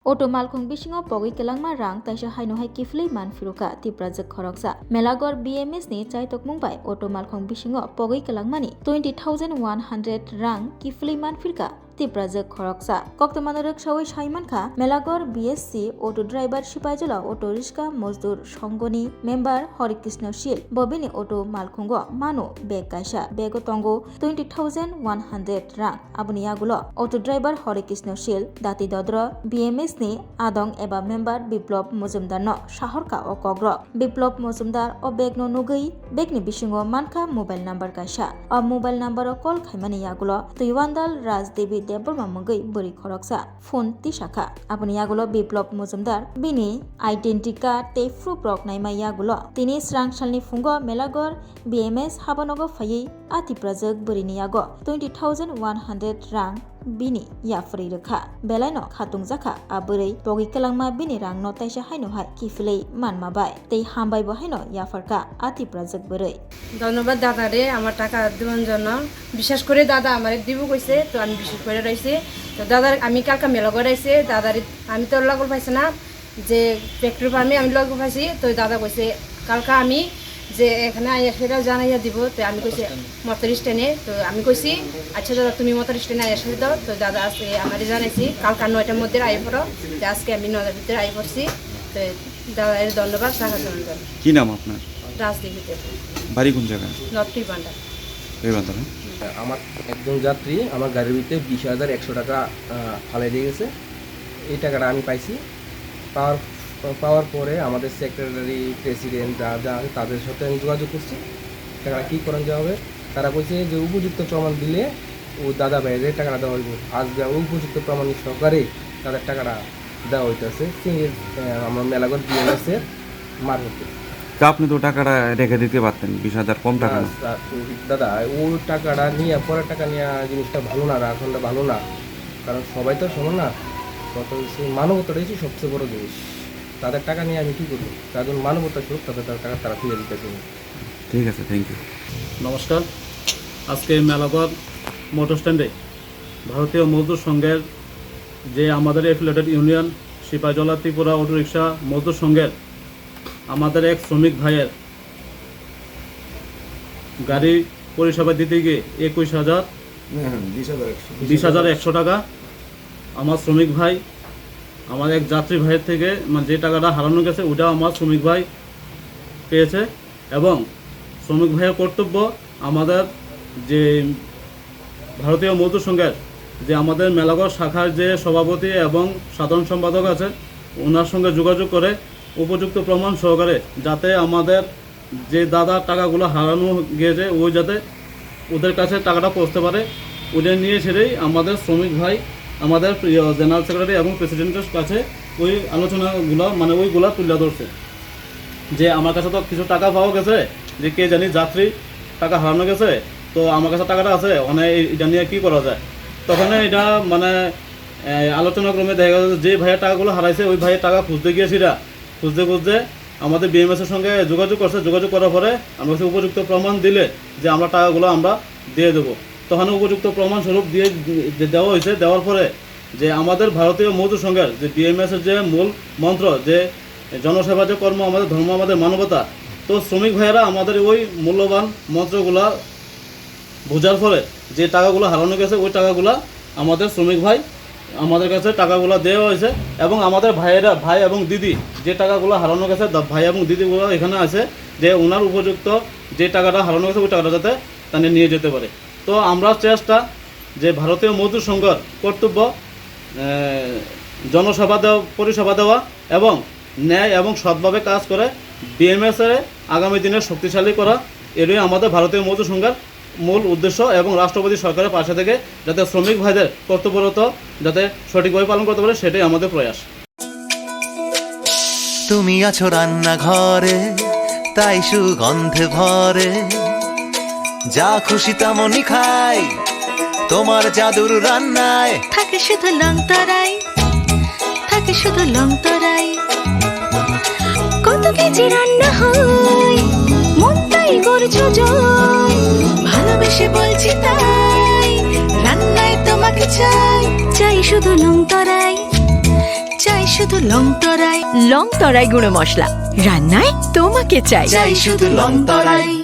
Auto malkhung bisingo pogoi kelangma rang taisa haino hai kiflei man firuka tiprajak khoroksa Melagor BMS ni chaitok mungbai auto malkhung bisingo pogoi kelangmani 20,100 rang kiflei man firka tiprajak khoroksa koktomanarok sawai saimankha Melagor BSC auto driver sipaijala auto riska mojdur songoni member Horikrishna Shil bobini auto malkhungo mano beg kaisa bego tongo 20,100 rang aboni yagulo auto driver Horikrishna Shil dati dodro BMS ni adong eba member Biplop Mojumdar no sahorka o kogro Biplop Mojumdar o beg no nugui beg ni bisingo mankha mobile number kaisa o mobile number o call khaimani yagulo Tuiwandal Rajdevi Deborma mungui buri khoroksa phone tisaka aboni yagulo Biplop Mojumdar bini identity card te proof rok naima yagulo tini srangsalni fungo Melagor BMS habanogo phayei ati project burini yago 20,100 rang bini yafri rekha belaino khatung jaka aburei pogi kelangma bini rang no taisa haino hai kiflei manma bai tei hambai bo haino yafarka ati project burei ধন্যবাদ দাদা রে আমার টাকা দেওয়ার জন্য বিশেষ করে দাদা আমারে দিব কইছে তো আমি বিশেষ করে রাইছি তো দাদার আমি কালকা মেলা করাইছে দাদার আমি তো লাগল পাইছে না যে পেট্রোল পাম্পে আমি লাগল পাইছি তো দাদা কইছে কালকা আমি যে এখানে আইয়া সেটা জানাইয়া দিব তো আমি কইছি মোটর স্ট্যান্ডে তো আমি কইছি আচ্ছা দাদা তুমি মোটর স্ট্যান্ডে আইয়া সেটা দাও তো দাদা আজকে আমারে জানাইছি কালকা 9টার মধ্যে আইয়া পড়ো তো আজকে আমি 9টার ভিতরে আইয়া পড়ছি তো দাদার ধন্যবাদ টাকা দেওয়ার জন্য কি নাম আপনার? রাজদীপিতে বাড়ি কোন জায়গায়? নট্রি ভান্ডার আমার একজন যাত্রী আমার গাড়ির ভিতরে 20,100 টাকা ফালাই দিয়ে গেছে। এই টাকাটা আমি পাইছি। পাওয়ার পরে আমাদের সেক্রেটারি প্রেসিডেন্ট যা আছে তাদের সাথে আমি যোগাযোগ করছি টাকাটা কী করা যাবে। তারা বলছে যে উপযুক্ত প্রমাণ দিলে ও দাদা ভাইয়ের টাকাটা দেওয়া হইব। আজ উপযুক্ত প্রমাণ সহকারে তাদের টাকাটা দেওয়া হইতেছে আমার মেলাগড় বিএমএসের মারফতে। আপনি তো টাকাটা রেখে দিতে পারতেন, 20,000 কম টাকা না? দাদা ও টাকাটা নিয়ে পরের টাকা নিয়ে জিনিসটা ভালো না, রাখনটা ভালো না, কারণ সবাই তো সমান না। কত মানবতাটাই হচ্ছে সবচেয়ে বড় জিনিস। তাদের টাকা নিয়ে আমি কী করবো? তাদের মানবতা স্বরূপ তাদের টাকা তারা ফিরে দিতে চাই। ঠিক আছে, থ্যাংক ইউ। নমস্কার। আজকে মেলাগড় মোটর স্ট্যান্ডে ভারতীয় মজদুর সংঘের যে আমাদের affiliated union Sepahijala Tripura auto rickshaw মজদুর সংঘের আমাদের এক শ্রমিক ভাইয়ের গাড়ি পরিষেবা দিতে গিয়ে 20,100 টাকা আমার শ্রমিক ভাই আমার এক যাত্রী ভাইয়ের থেকে মানে যে টাকাটা হারানো গেছে ওটা আমার শ্রমিক ভাই পেয়েছে। এবং শ্রমিক ভাইয়ের কর্তব্য আমাদের যে ভারতীয় মজদুর সংঘের যে আমাদের মেলাগড় শাখার যে সভাপতি এবং সাধারণ সম্পাদক আছে ওনার সঙ্গে যোগাযোগ করে উপযুক্ত প্রমাণ সহকারে যাতে আমাদের যে দাদার টাকাগুলো হারানো গিয়েছে ওই যাতে ওদের কাছে টাকাটা পৌঁছতে পারে ওদের নিয়ে সেটাই আমাদের শ্রমিক ভাই আমাদের জেনারেল সেক্রেটারি এবং প্রেসিডেন্টের কাছে ওই আলোচনাগুলো মানে ওইগুলা তুলে ধরছে যে আমার কাছে তো কিছু টাকা পাওয়া গেছে, যে কে জানি যাত্রী টাকা হারানো গেছে, তো আমার কাছে টাকাটা আছে অনেক এটা নিয়ে কী করা যায়। তখন এটা মানে আলোচনা ক্রমে দেখা গেছে যে ভাইয়ের টাকাগুলো হারাইছে ওই ভাইয়ের টাকা খুঁজতে গিয়েছিরা খুঁজতে আমাদের বিএমএসের সঙ্গে যোগাযোগ করছে। যোগাযোগ করার পরে আমরা কাছে উপযুক্ত প্রমাণ দিলে যে আমরা টাকাগুলো আমরা দিয়ে দেবো। তখন উপযুক্ত প্রমাণ স্বরূপ দিয়ে দেওয়া হয়েছে। দেওয়ার পরে যে আমাদের ভারতীয় মজদুর সংঘের যে বিএমএসের যে মূল মন্ত্র যে জনসেবা যে কর্ম আমাদের ধর্ম আমাদের মানবতা, তো শ্রমিক ভাইয়েরা আমাদের ওই মূল্যবান মন্ত্রগুলা বোঝার ফলে যে টাকাগুলো হারানো গেছে ওই টাকাগুলো আমাদের শ্রমিক ভাই আমাদের কাছে টাকাগুলো দেওয়া হয়েছে। এবং আমাদের ভাইয়েরা ভাই এবং দিদি যে টাকাগুলো হারানো গেছে ভাই এবং দিদিগুলো এখানে আছে যে ওনার উপযুক্ত যে টাকাটা হারানো গেছে ওই টাকাটা যাতে তারা নিয়ে যেতে পারে। তো আমরা চেষ্টা যে ভারতীয় মজদুর সংঘের কর্তব্য জনসেবা দেওয়া পরিষেবা দেওয়া এবং ন্যায় এবং সৎভাবে কাজ করে বিএমএসের আগামী দিনে শক্তিশালী করা, এটাই আমাদের ভারতীয় মজদুর সংঘের মূল উদ্দেশ্য। এবং রাষ্ট্রপতি সরকারের পাশে থেকে যাতে শ্রমিক ভাইদের কর্তব্যরত যাতে সঠিকভাবে পালন করতে পারে সেটাই আমাদের প্রয়াস। তুমি আছো রান্নাঘরে তাই সুগন্ধে ভরে, যা খুশি তেমনই খাই তোমার জাদুর রান্নায়। থাকে শুধু লং তরাই, থাকে শুধু লং তরাই, কত কেজি রান্না হয় মন তাই করছো জয়। ভালোবেসে বলছি তাই রান্নায় তোমাকে চাই, চাই শুধু লং তরাই, চাই শুধু লং তরাই গুঁড়ো মশলা রান্নায় তোমাকে চাই চাই শুধু লং তরাই